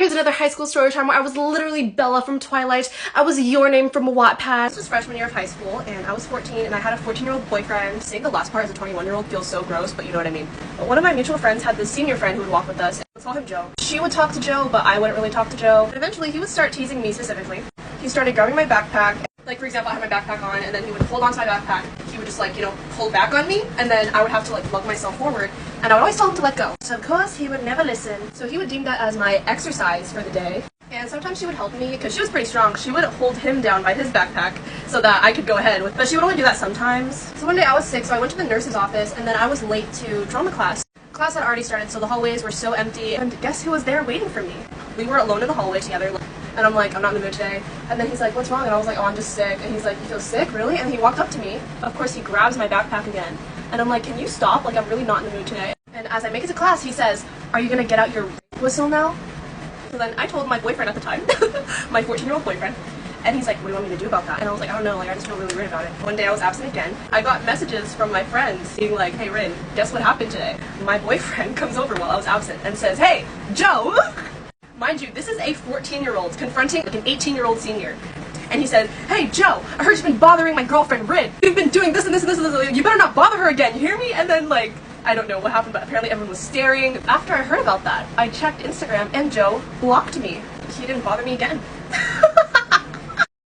Here's another high school story time where I was literally Bella from Twilight. I was Your Name from Wattpad. This was freshman year of high school, and I was 14, and I had a 14-year-old boyfriend. Saying the last part as a 21-year-old feels so gross, but you know what I mean. But one of my mutual friends had this senior friend who would walk with us. Let's call him Joe. She would talk to Joe, but I wouldn't really talk to Joe. And eventually, he would start teasing me specifically. He started grabbing my backpack. Like, for example, I had my backpack on, and then he would hold onto my backpack. He would just, like, you know, pull back on me, and then I would have to, like, lug myself forward. And I would always tell him to let go. So, of course, he would never listen. So he would deem that as my exercise for the day. And sometimes she would help me, because she was pretty strong. She would hold him down by his backpack so that I could go ahead with, but she would only do that sometimes. So one day I was sick, so I went to the nurse's office, and then I was late to drama class. Class had already started, so the hallways were so empty, and guess who was there waiting for me? We were alone in the hallway together, and I'm like, I'm not in the mood today. And then he's like, what's wrong? And I was like, oh, I'm just sick. And he's like, you feel sick? Really? And he walked up to me. Of course, he grabs my backpack again. And I'm like, can you stop? Like, I'm really not in the mood today. And as I make it to class, he says, are you gonna get out your whistle now? So then I told my boyfriend at the time, my 14-year-old boyfriend, and he's like, what do you want me to do about that? And I was like, I don't know, like, I just feel really weird about it. One day I was absent again. I got messages from my friends being like, hey, Rin, guess what happened today? My boyfriend comes over while I was absent and says, hey, Joe! Mind you, this is a 14-year-old confronting like an 18-year-old senior. And he said, hey, Joe, I heard you've been bothering my girlfriend, Rin. You've been doing this and this and this and this. You better not bother her again, you hear me? And then, like, I don't know what happened, but apparently everyone was staring. After I heard about that, I checked Instagram and Joe blocked me. He didn't bother me again.